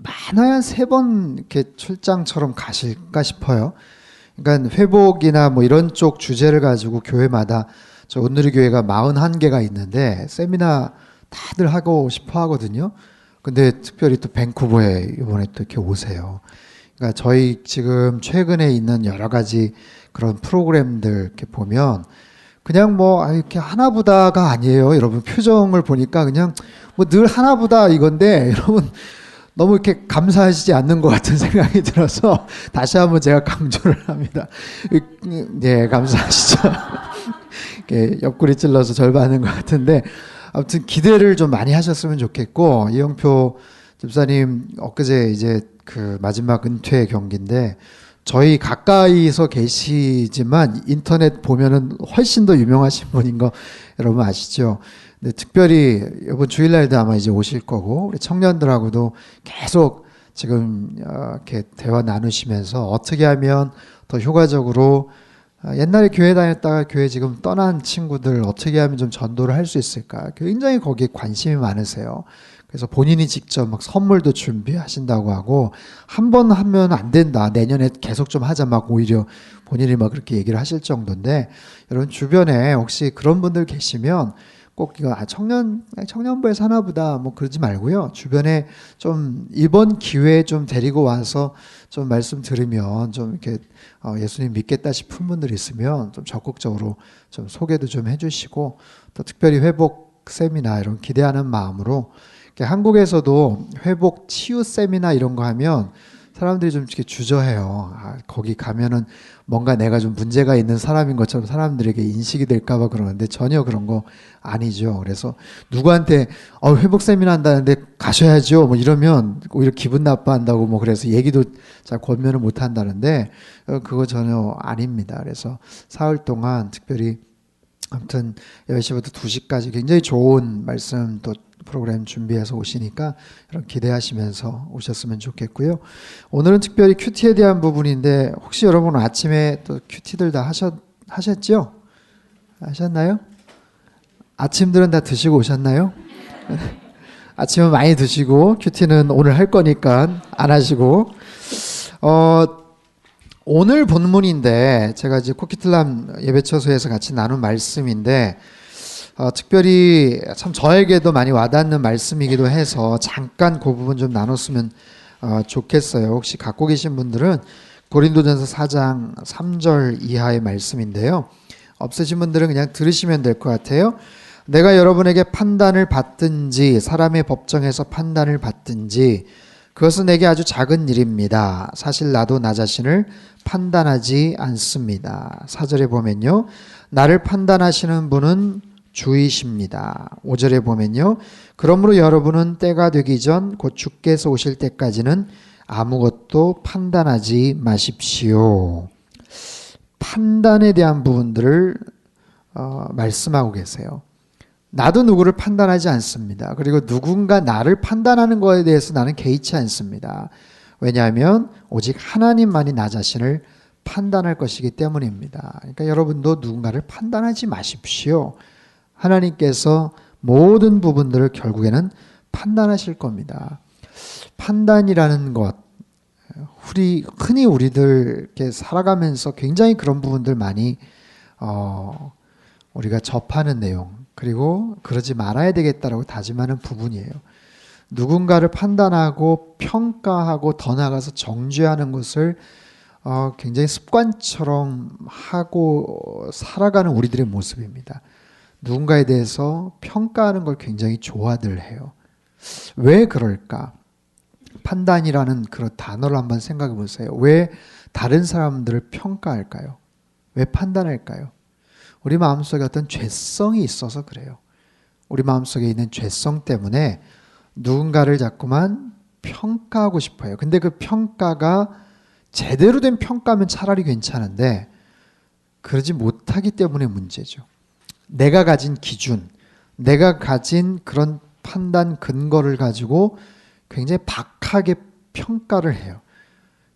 많아야 3번 이렇게 출장처럼 가실까 싶어요. 그러니까 회복이나 뭐 이런 쪽 주제를 가지고 교회마다 저 온누리 교회가 41개가 있는데 세미나 다들 하고 싶어 하거든요. 근데 특별히 또 밴쿠버에 이번에 또 이렇게 오세요. 그러니까 저희 지금 최근에 있는 여러 가지 그런 프로그램들 이렇게 보면 그냥 뭐 이렇게 하나보다가 아니에요. 여러분 표정을 보니까 그냥 뭐 늘 하나보다 이건데 여러분 너무 이렇게 감사하시지 않는 것 같은 생각이 들어서 다시 한번 제가 강조를 합니다. 네, 감사하시죠. 이렇게 옆구리 찔러서 절반인 것 같은데 아무튼 기대를 좀 많이 하셨으면 좋겠고 이영표 집사님 엊그제 이제 그 마지막 은퇴 경기인데 저희 가까이서 계시지만 인터넷 보면은 훨씬 더 유명하신 분인 거 여러분 아시죠? 근데 특별히 이번 주일날도 아마 이제 오실 거고 우리 청년들하고도 계속 지금 이렇게 대화 나누시면서 어떻게 하면 더 효과적으로 옛날에 교회 다녔다가 교회 지금 떠난 친구들 어떻게 하면 좀 전도를 할 수 있을까? 굉장히 거기에 관심이 많으세요. 그래서 본인이 직접 막 선물도 준비하신다고 하고 한 번 하면 안 된다. 내년에 계속 좀 하자 막 오히려 본인이 막 그렇게 얘기를 하실 정도인데 여러분 주변에 혹시 그런 분들 계시면 꼭 이거 청년부에서 하나보다 뭐 그러지 말고요. 주변에 좀 이번 기회에 좀 데리고 와서 좀 말씀 들으면 좀 이렇게 예수님 믿겠다 싶은 분들 있으면 좀 적극적으로 좀 소개도 좀 해주시고 또 특별히 회복 세미나 이런 기대하는 마음으로 한국에서도 회복 치유 세미나 이런 거 하면 사람들이 좀 이렇게 주저해요. 거기 가면은 뭔가 내가 좀 문제가 있는 사람인 것처럼 사람들에게 인식이 될까봐 그러는데 전혀 그런 거 아니죠. 그래서 누구한테 회복 세미나 한다는데 가셔야죠. 뭐 이러면 오히려 기분 나빠한다고 뭐 그래서 얘기도 잘 권면을 못 한다는데 그거 전혀 아닙니다. 그래서 사흘 동안 특별히 아무튼 10시부터 2시까지 굉장히 좋은 말씀 또 프로그램 준비해서 오시니까 여러분 기대하시면서 오셨으면 좋겠고요. 오늘은 특별히 큐티에 대한 부분인데 혹시 여러분 아침에 또 큐티들 다 하셨죠? 하셨나요? 아침들은 다 드시고 오셨나요? 아침은 많이 드시고 큐티는 오늘 할 거니까 안 하시고 오늘 본문인데 제가 이제 코키틀람 예배처소에서 같이 나눈 말씀인데 특별히 참 저에게도 많이 와닿는 말씀이기도 해서 잠깐 그 부분 좀 나눴으면 좋겠어요. 혹시 갖고 계신 분들은 고린도전서 4장 3절 이하의 말씀인데요. 없으신 분들은 그냥 들으시면 될 것 같아요. 내가 여러분에게 판단을 받든지 사람의 법정에서 판단을 받든지 그것은 내게 아주 작은 일입니다. 사실 나도 나 자신을 판단하지 않습니다. 4절에 보면요. 나를 판단하시는 분은 주이십니다. 5절에 보면요. 그러므로 여러분은 때가 되기 전 곧 주께서 오실 때까지는 아무것도 판단하지 마십시오. 판단에 대한 부분들을 말씀하고 계세요. 나도 누구를 판단하지 않습니다. 그리고 누군가 나를 판단하는 것에 대해서 나는 개의치 않습니다. 왜냐하면 오직 하나님만이 나 자신을 판단할 것이기 때문입니다. 그러니까 여러분도 누군가를 판단하지 마십시오. 하나님께서 모든 부분들을 결국에는 판단하실 겁니다. 판단이라는 것, 흔히 우리들 이렇게 살아가면서 굉장히 그런 부분들 많이 우리가 접하는 내용, 그리고 그러지 말아야 되겠다라고 다짐하는 부분이에요. 누군가를 판단하고 평가하고 더 나아가서 정죄하는 것을 굉장히 습관처럼 하고 살아가는 우리들의 모습입니다. 누군가에 대해서 평가하는 걸 굉장히 좋아들 해요. 왜 그럴까? 판단이라는 그런 단어를 한번 생각해 보세요. 왜 다른 사람들을 평가할까요? 왜 판단할까요? 우리 마음속에 어떤 죄성이 있어서 그래요. 우리 마음속에 있는 죄성 때문에 누군가를 자꾸만 평가하고 싶어요. 근데 그 평가가 제대로 된 평가면 차라리 괜찮은데 그러지 못하기 때문에 문제죠. 내가 가진 기준, 내가 가진 그런 판단 근거를 가지고 굉장히 박하게 평가를 해요.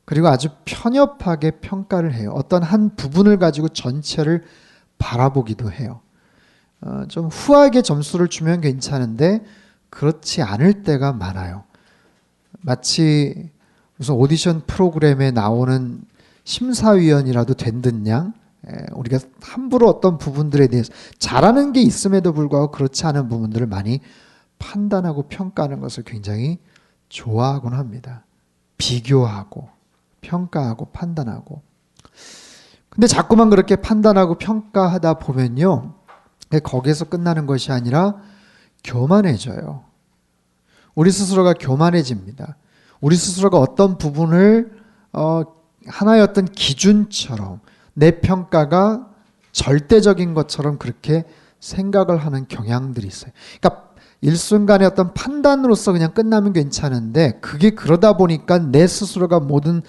그리고 아주 편협하게 평가를 해요. 어떤 한 부분을 가지고 전체를 바라보기도 해요. 좀 후하게 점수를 주면 괜찮은데 그렇지 않을 때가 많아요. 마치 무슨 오디션 프로그램에 나오는 심사위원이라도 된 듯 양 우리가 함부로 어떤 부분들에 대해서 잘하는 게 있음에도 불구하고 그렇지 않은 부분들을 많이 판단하고 평가하는 것을 굉장히 좋아하곤 합니다. 비교하고 평가하고 판단하고. 근데 자꾸만 그렇게 판단하고 평가하다 보면요, 거기에서 끝나는 것이 아니라 교만해져요. 우리 스스로가 교만해집니다. 우리 스스로가 어떤 부분을 하나의 어떤 기준처럼 내 평가가 절대적인 것처럼 그렇게 생각을 하는 경향들이 있어요. 그러니까 일순간의 어떤 판단으로서 그냥 끝나면 괜찮은데 그게 그러다 보니까 내 스스로가 모든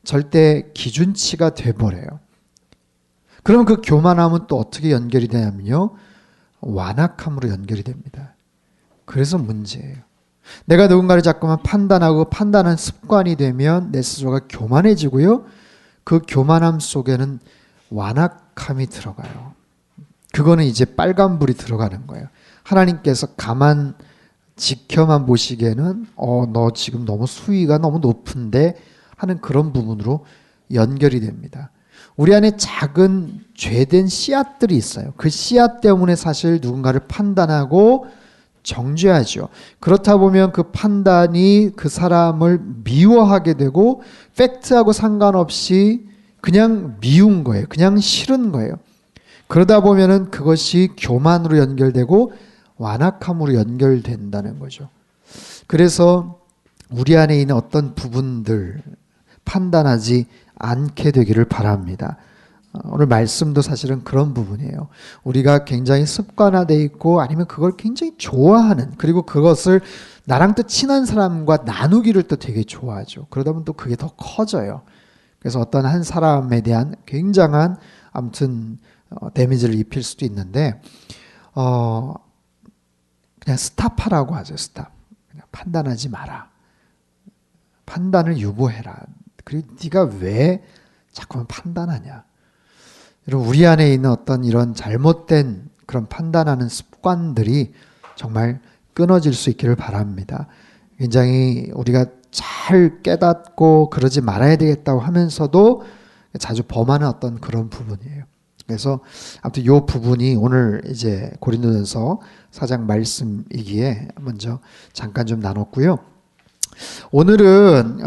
절대 기준치가 돼버려요. 그러면 그 교만함은 또 어떻게 연결이 되냐면요, 완악함으로 연결이 됩니다. 그래서 문제예요. 내가 누군가를 자꾸만 판단하고 판단하는 습관이 되면 내 스스로가 교만해지고요, 그 교만함 속에는 완악함이 들어가요. 그거는 이제 빨간불이 들어가는 거예요. 하나님께서 가만 지켜만 보시기에는 너 지금 너무 수위가 너무 높은데 하는 그런 부분으로 연결이 됩니다. 우리 안에 작은 죄된 씨앗들이 있어요. 그 씨앗 때문에 사실 누군가를 판단하고 정죄하죠. 그렇다 보면 그 판단이 그 사람을 미워하게 되고 팩트하고 상관없이 그냥 미운 거예요. 그냥 싫은 거예요. 그러다 보면은 그것이 교만으로 연결되고 완악함으로 연결된다는 거죠. 그래서 우리 안에 있는 어떤 부분들 판단하지 않게 되기를 바랍니다. 오늘 말씀도 사실은 그런 부분이에요. 우리가 굉장히 습관화되어 있고 아니면 그걸 굉장히 좋아하는, 그리고 그것을 나랑 또 친한 사람과 나누기를 또 되게 좋아하죠. 그러다 보면 또 그게 더 커져요. 그래서 어떤 한 사람에 대한 굉장한 아무튼 데미지를 입힐 수도 있는데 그냥 스탑하라고 하죠. 스탑. 그냥 판단하지 마라. 판단을 유보해라. 그리고 네가 왜 자꾸만 판단하냐. 여러분, 우리 안에 있는 어떤 이런 잘못된 그런 판단하는 습관들이 정말 끊어질 수 있기를 바랍니다. 굉장히 우리가 잘 깨닫고 그러지 말아야 되겠다고 하면서도 자주 범하는 어떤 그런 부분이에요. 그래서 아무튼 이 부분이 오늘 이제 고린도전서 4장 말씀이기에 먼저 잠깐 좀 나눴고요. 오늘은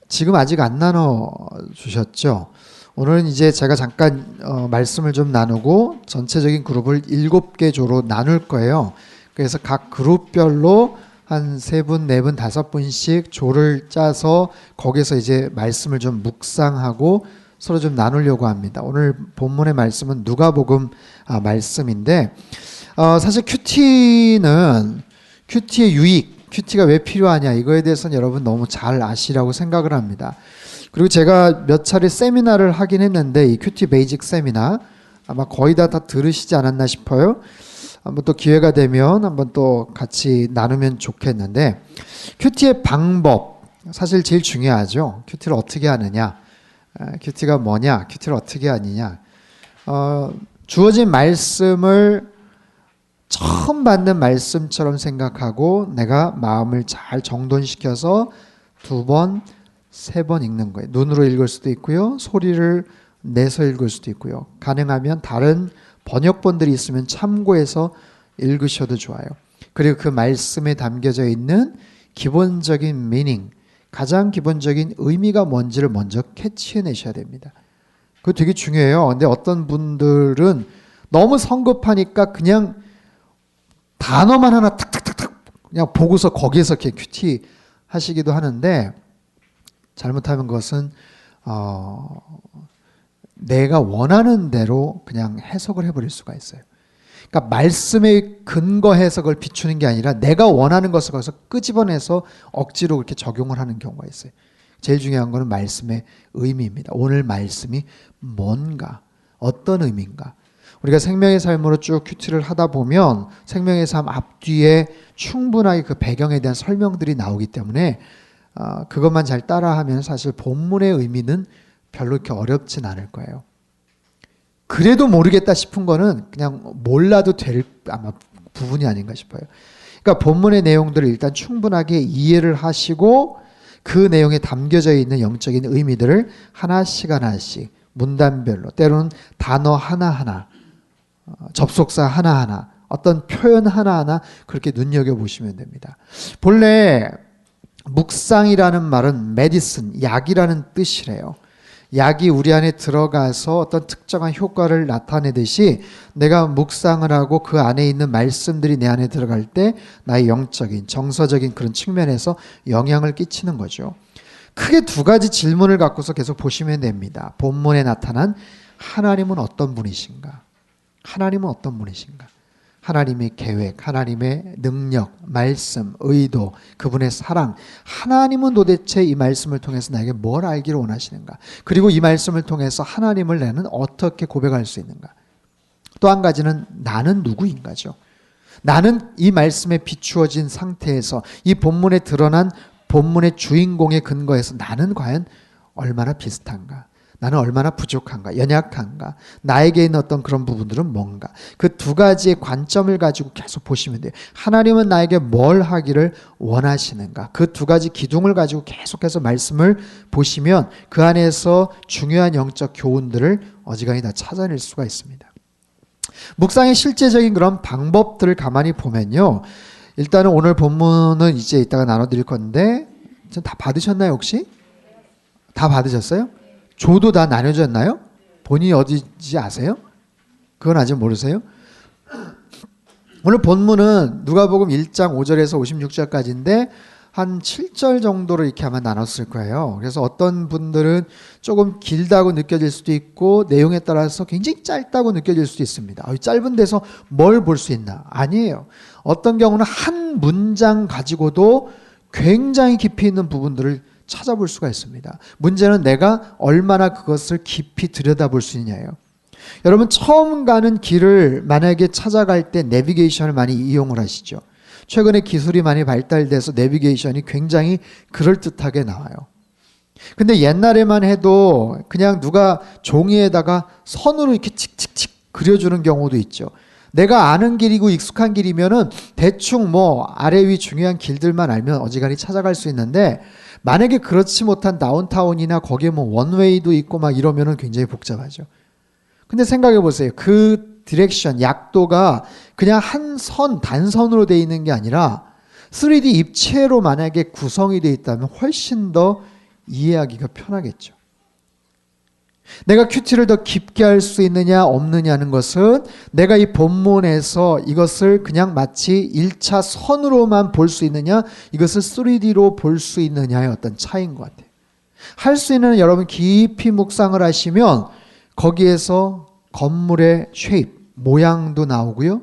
지금 아직 안 나눠 주셨죠? 오늘은 이제 제가 잠깐 말씀을 좀 나누고 전체적인 그룹을 7개 조로 나눌 거예요. 그래서 각 그룹별로 한 3분, 4분, 5분씩 조를 짜서 거기서 이제 말씀을 좀 묵상하고 서로 좀 나누려고 합니다. 오늘 본문의 말씀은 누가복음 말씀인데 사실 큐티의 유익, 큐티가 왜 필요하냐 이거에 대해서는 여러분 너무 잘 아시라고 생각을 합니다. 그리고 제가 몇 차례 세미나를 하긴 했는데 이 큐티 베이직 세미나 아마 거의 다 들으시지 않았나 싶어요. 한번 또 기회가 되면 한번 또 같이 나누면 좋겠는데, 큐티의 방법 사실 제일 중요하죠. 큐티를 어떻게 하느냐, 큐티가 뭐냐, 큐티를 어떻게 하느냐. 주어진 말씀을 처음 받는 말씀처럼 생각하고 내가 마음을 잘 정돈시켜서 2번, 3번 읽는 거예요. 눈으로 읽을 수도 있고요, 소리를 내서 읽을 수도 있고요. 가능하면 다른 번역본들이 있으면 참고해서 읽으셔도 좋아요. 그리고 그 말씀에 담겨져 있는 기본적인 미닝, 가장 기본적인 의미가 뭔지를 먼저 캐치해내셔야 됩니다. 그거 되게 중요해요. 근데 어떤 분들은 너무 성급하니까 그냥 단어만 하나 탁탁탁탁 그냥 보고서 거기에서 이렇게 큐티 하시기도 하는데, 잘못하면 그것은 내가 원하는 대로 그냥 해석을 해버릴 수가 있어요. 그러니까 말씀에 근거해서 그걸 비추는 게 아니라 내가 원하는 것을 거기서 끄집어내서 억지로 그렇게 적용을 하는 경우가 있어요. 제일 중요한 거는 말씀의 의미입니다. 오늘 말씀이 뭔가, 어떤 의미인가. 우리가 생명의 삶으로 쭉 큐티를 하다 보면 생명의 삶 앞뒤에 충분하게 그 배경에 대한 설명들이 나오기 때문에 그것만 잘 따라하면 사실 본문의 의미는 별로 이렇게 어렵진 않을 거예요. 그래도 모르겠다 싶은 거는 그냥 몰라도 될 아마 부분이 아닌가 싶어요. 그러니까 본문의 내용들을 일단 충분하게 이해를 하시고 그 내용에 담겨져 있는 영적인 의미들을 하나씩 하나씩 문단별로, 때로는 단어 하나하나, 접속사 하나하나, 어떤 표현 하나하나 그렇게 눈여겨보시면 됩니다. 본래 묵상이라는 말은 메디슨, 약이라는 뜻이래요. 약이 우리 안에 들어가서 어떤 특정한 효과를 나타내듯이 내가 묵상을 하고 그 안에 있는 말씀들이 내 안에 들어갈 때 나의 영적인, 정서적인 그런 측면에서 영향을 끼치는 거죠. 크게 두 가지 질문을 갖고서 계속 보시면 됩니다. 본문에 나타난 하나님은 어떤 분이신가? 하나님은 어떤 분이신가? 하나님의 계획, 하나님의 능력, 말씀, 의도, 그분의 사랑. 하나님은 도대체 이 말씀을 통해서 나에게 뭘 알기를 원하시는가? 그리고 이 말씀을 통해서 하나님을 나는 어떻게 고백할 수 있는가? 또 한 가지는 나는 누구인가죠? 나는 이 말씀에 비추어진 상태에서 이 본문에 드러난 본문의 주인공에 근거해서 나는 과연 얼마나 비슷한가? 나는 얼마나 부족한가, 연약한가, 나에게 있는 어떤 그런 부분들은 뭔가. 그 두 가지의 관점을 가지고 계속 보시면 돼요. 하나님은 나에게 뭘 하기를 원하시는가. 그 두 가지 기둥을 가지고 계속해서 말씀을 보시면 그 안에서 중요한 영적 교훈들을 어지간히 다 찾아낼 수가 있습니다. 묵상의 실제적인 그런 방법들을 가만히 보면요. 일단은 오늘 본문은 이제 이따가 나눠드릴 건데 다 받으셨나요 혹시? 다 받으셨어요? 조도 다 나눠졌나요? 본인이 어디지 아세요? 그건 아직 모르세요? 오늘 본문은 누가복음 1장 5절에서 56절까지인데 한 7절 정도로 이렇게 아마 나눴을 거예요. 그래서 어떤 분들은 조금 길다고 느껴질 수도 있고 내용에 따라서 굉장히 짧다고 느껴질 수도 있습니다. 짧은 데서 뭘 볼 수 있나? 아니에요. 어떤 경우는 한 문장 가지고도 굉장히 깊이 있는 부분들을 찾아볼 수가 있습니다. 문제는 내가 얼마나 그것을 깊이 들여다볼 수 있냐예요. 여러분 처음 가는 길을 만약에 찾아갈 때 내비게이션을 많이 이용을 하시죠. 최근에 기술이 많이 발달돼서 내비게이션이 굉장히 그럴듯하게 나와요. 근데 옛날에만 해도 그냥 누가 종이에다가 선으로 이렇게 칙칙칙 그려주는 경우도 있죠. 내가 아는 길이고 익숙한 길이면은 대충 뭐 아래 위 중요한 길들만 알면 어지간히 찾아갈 수 있는데 만약에 그렇지 못한 다운타운이나 거기에 뭐 원웨이도 있고 막 이러면은 굉장히 복잡하죠. 근데 생각해 보세요. 그 디렉션, 약도가 그냥 한 선, 단선으로 되어 있는 게 아니라 3D 입체로 만약에 구성이 되어 있다면 훨씬 더 이해하기가 편하겠죠. 내가 큐티를 더 깊게 할 수 있느냐 없느냐는 것은 내가 이 본문에서 이것을 그냥 마치 1차 선으로만 볼 수 있느냐 이것을 3D로 볼 수 있느냐의 어떤 차이인 것 같아요. 할 수 있는 여러분 깊이 묵상을 하시면 거기에서 건물의 쉐입, 모양도 나오고요.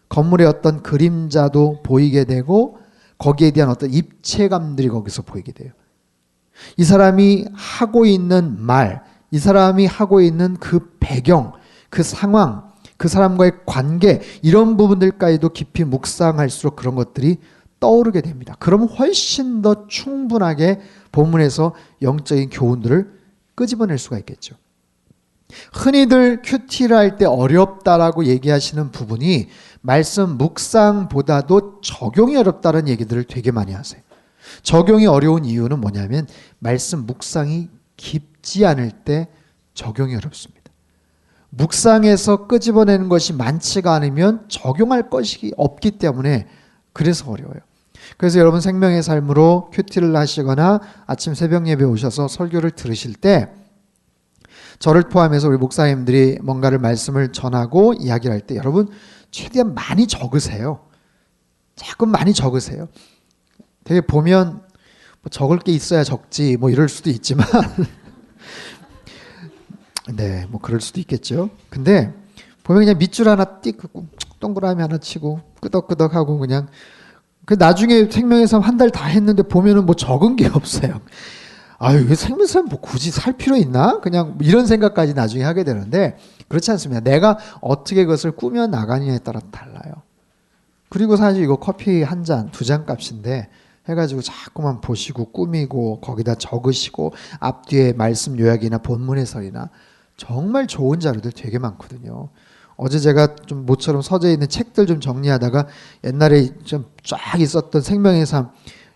건물의 어떤 그림자도 보이게 되고 거기에 대한 어떤 입체감들이 거기서 보이게 돼요. 이 사람이 하고 있는 말, 이 사람이 하고 있는 그 배경, 그 상황, 그 사람과의 관계 이런 부분들까지도 깊이 묵상할수록 그런 것들이 떠오르게 됩니다. 그러면 훨씬 더 충분하게 본문에서 영적인 교훈들을 끄집어낼 수가 있겠죠. 흔히들 큐티를 할 때 어렵다라고 얘기하시는 부분이 말씀 묵상보다도 적용이 어렵다는 얘기들을 되게 많이 하세요. 적용이 어려운 이유는 뭐냐면 말씀 묵상이 깊지 않을 때 적용이 어렵습니다. 묵상에서 끄집어내는 것이 많지가 않으면 적용할 것이 없기 때문에 그래서 어려워요. 그래서 여러분 생명의 삶으로 큐티를 하시거나 아침 새벽 예배 오셔서 설교를 들으실 때 저를 포함해서 우리 목사님들이 뭔가를 말씀을 전하고 이야기를 할 때 여러분 최대한 많이 적으세요. 조금 많이 적으세요. 되게 보면 뭐 적을 게 있어야 적지 뭐 이럴 수도 있지만 네, 뭐 그럴 수도 있겠죠. 근데 보면 그냥 밑줄 하나 띡 동그라미 하나 치고 끄덕끄덕하고 그냥 그 나중에 생명의 삶 한 달 다 했는데 보면은 뭐 적은 게 없어요. 아유, 이게 생명의 삶 뭐 굳이 살 필요 있나? 그냥 이런 생각까지 나중에 하게 되는데 그렇지 않습니다. 내가 어떻게 그것을 꾸며 나가느냐에 따라 달라요. 그리고 사실 이거 커피 한 잔, 두 잔 값인데 해가지고 자꾸만 보시고 꾸미고 거기다 적으시고 앞뒤에 말씀 요약이나 본문 해설이나 정말 좋은 자료들 되게 많거든요. 어제 제가 좀 모처럼 서재에 있는 책들 좀 정리하다가 옛날에 좀 쫙 있었던 생명의 삶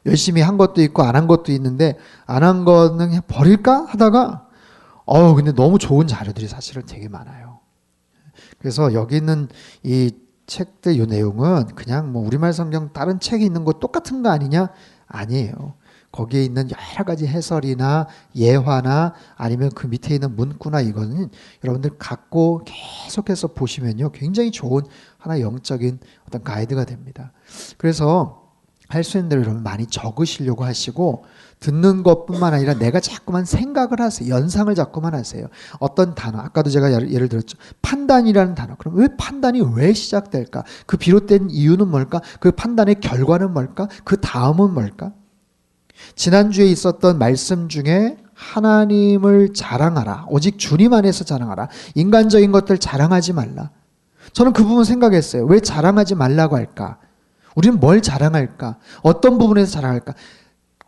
열심히 한 것도 있고 안 한 것도 있는데 안 한 거는 그냥 버릴까 하다가 근데 너무 좋은 자료들이 사실은 되게 많아요. 그래서 여기 있는 이 책들 이 내용은 그냥 뭐 우리말 성경 다른 책에 있는 거 똑같은 거 아니냐? 아니에요. 거기에 있는 여러 가지 해설이나 예화나 아니면 그 밑에 있는 문구나 이거는 여러분들 갖고 계속해서 보시면요. 굉장히 좋은 하나의 영적인 어떤 가이드가 됩니다. 그래서 할 수 있는 대로 여러분 많이 적으시려고 하시고 듣는 것뿐만 아니라 내가 자꾸만 생각을 하세요. 연상을 자꾸만 하세요. 어떤 단어, 아까도 제가 예를 들었죠. 판단이라는 단어. 그럼 왜 판단이 왜 시작될까? 그 비롯된 이유는 뭘까? 그 판단의 결과는 뭘까? 그 다음은 뭘까? 지난주에 있었던 말씀 중에 하나님을 자랑하라. 오직 주님 안에서 자랑하라. 인간적인 것들 자랑하지 말라. 저는 그 부분 생각했어요. 왜 자랑하지 말라고 할까? 우리는 뭘 자랑할까? 어떤 부분에서 자랑할까?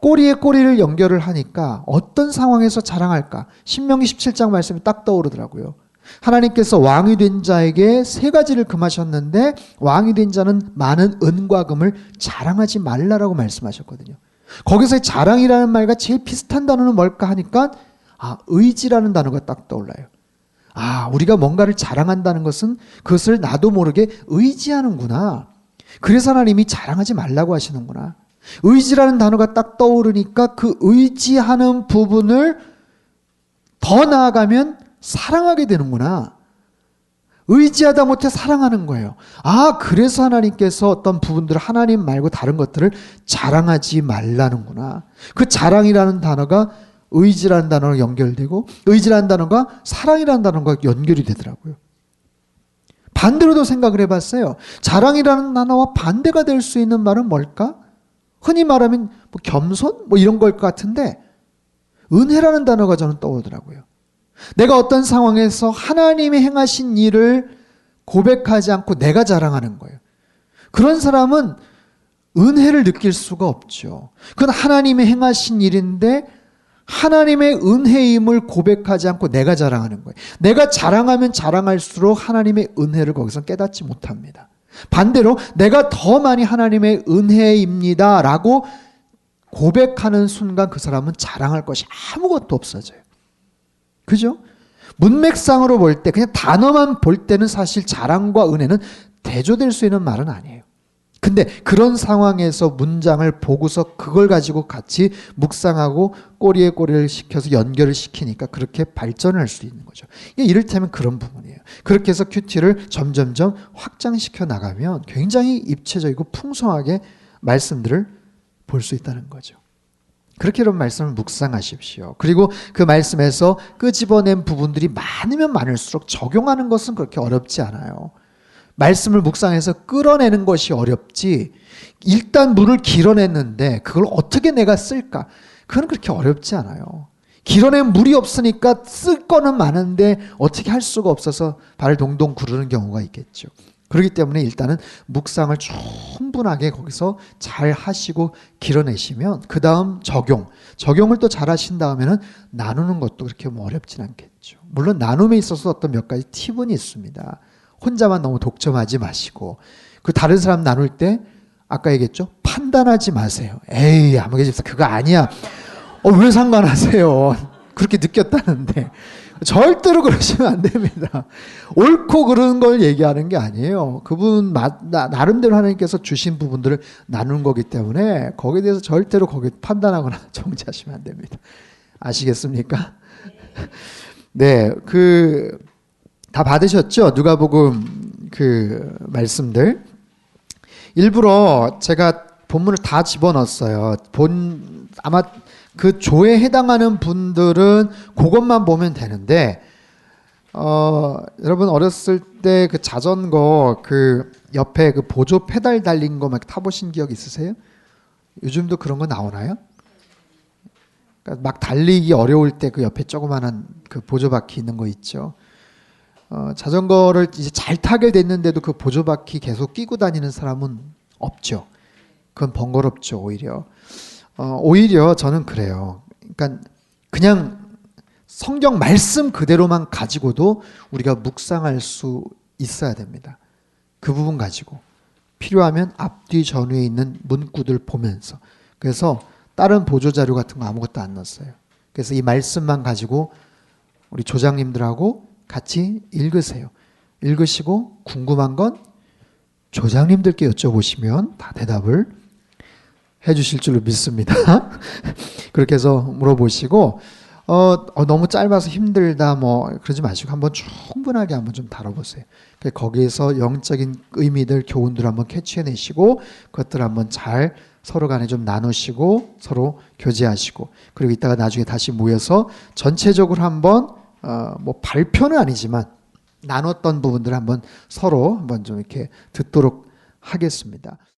꼬리에 꼬리를 연결을 하니까 어떤 상황에서 자랑할까? 신명기 17장 말씀이 딱 떠오르더라고요. 하나님께서 왕이 된 자에게 세 가지를 금하셨는데 왕이 된 자는 많은 은과 금을 자랑하지 말라라고 말씀하셨거든요. 거기서 자랑이라는 말과 제일 비슷한 단어는 뭘까 하니까 의지라는 단어가 딱 떠올라요. 우리가 뭔가를 자랑한다는 것은 그것을 나도 모르게 의지하는구나. 그래서 하나님이 자랑하지 말라고 하시는구나. 의지라는 단어가 딱 떠오르니까 그 의지하는 부분을 더 나아가면 사랑하게 되는구나. 의지하다 못해 사랑하는 거예요. 그래서 하나님께서 어떤 부분들을 하나님 말고 다른 것들을 자랑하지 말라는구나. 그 자랑이라는 단어가 의지라는 단어로 연결되고 의지라는 단어가 사랑이라는 단어가 연결이 되더라고요. 반대로도 생각을 해봤어요. 자랑이라는 단어와 반대가 될 수 있는 말은 뭘까? 흔히 말하면 겸손? 이런 걸 것 같은데 은혜라는 단어가 저는 떠오르더라고요. 내가 어떤 상황에서 하나님이 행하신 일을 고백하지 않고 내가 자랑하는 거예요. 그런 사람은 은혜를 느낄 수가 없죠. 그건 하나님이 행하신 일인데 하나님의 은혜임을 고백하지 않고 내가 자랑하는 거예요. 내가 자랑하면 자랑할수록 하나님의 은혜를 거기서 깨닫지 못합니다. 반대로 내가 더 많이 하나님의 은혜입니다 라고 고백하는 순간 그 사람은 자랑할 것이 아무것도 없어져요. 그죠? 문맥상으로 볼 때 그냥 단어만 볼 때는 사실 자랑과 은혜는 대조될 수 있는 말은 아니에요. 근데 그런 상황에서 문장을 보고서 그걸 가지고 같이 묵상하고 꼬리에 꼬리를 시켜서 연결을 시키니까 그렇게 발전을 할 수 있는 거죠. 이를테면 그런 부분이에요. 그렇게 해서 큐티를 점점점 확장시켜 나가면 굉장히 입체적이고 풍성하게 말씀들을 볼 수 있다는 거죠. 그렇게 여러분 말씀을 묵상하십시오. 그리고 그 말씀에서 끄집어낸 부분들이 많으면 많을수록 적용하는 것은 그렇게 어렵지 않아요. 말씀을 묵상해서 끌어내는 것이 어렵지 일단 물을 길어냈는데 그걸 어떻게 내가 쓸까? 그건 그렇게 어렵지 않아요. 길어낸 물이 없으니까 쓸 거는 많은데 어떻게 할 수가 없어서 발을 동동 구르는 경우가 있겠죠. 그렇기 때문에 일단은 묵상을 충분하게 거기서 잘 하시고 길어내시면 그 다음 적용을 또 잘 하신 다음에는 나누는 것도 그렇게 어렵진 않겠죠. 물론 나눔에 있어서 어떤 몇 가지 팁은 있습니다. 혼자만 너무 독점하지 마시고 그 다른 사람 나눌 때 아까 얘기했죠? 판단하지 마세요. 에이 아무개 집사 그거 아니야. 왜 상관하세요? 그렇게 느꼈다는데 절대로 그러시면 안 됩니다. 옳고 그르는 걸 얘기하는 게 아니에요. 그분 나름대로 하나님께서 주신 부분들을 나누는 거기 때문에 거기에 대해서 절대로 거기 판단하거나 정지하시면 안 됩니다. 아시겠습니까? 네, 다 받으셨죠? 누가복음 그 말씀들. 일부러 제가 본문을 다 집어넣었어요. 아마 그 조에 해당하는 분들은 그것만 보면 되는데, 여러분 어렸을 때 그 자전거 그 옆에 그 보조 페달 달린 거 막 타보신 기억 있으세요? 요즘도 그런 거 나오나요? 그러니까 막 달리기 어려울 때 그 옆에 조그만한 그 보조바퀴 있는 거 있죠. 자전거를 이제 잘 타게 됐는데도 그 보조바퀴 계속 끼고 다니는 사람은 없죠. 그건 번거롭죠, 오히려. 오히려 저는 그래요. 그러니까 그냥 성경 말씀 그대로만 가지고도 우리가 묵상할 수 있어야 됩니다. 그 부분 가지고 필요하면 앞뒤 전후에 있는 문구들 보면서, 그래서 다른 보조자료 같은 거 아무것도 안 넣었어요. 그래서 이 말씀만 가지고 우리 조장님들하고 같이 읽으세요. 읽으시고 궁금한 건 조장님들께 여쭤보시면 다 대답을 해주실 줄로 믿습니다. 그렇게 해서 물어보시고 너무 짧아서 힘들다 뭐 그러지 마시고 한번 충분하게 한번 좀 다뤄보세요. 거기에서 영적인 의미들, 교훈들 한번 캐치해내시고 그것들 한번 잘 서로 간에 좀 나누시고 서로 교제하시고, 그리고 이따가 나중에 다시 모여서 전체적으로 한번 뭐 발표는 아니지만 나눴던 부분들 한번 서로 한번 좀 이렇게 듣도록 하겠습니다.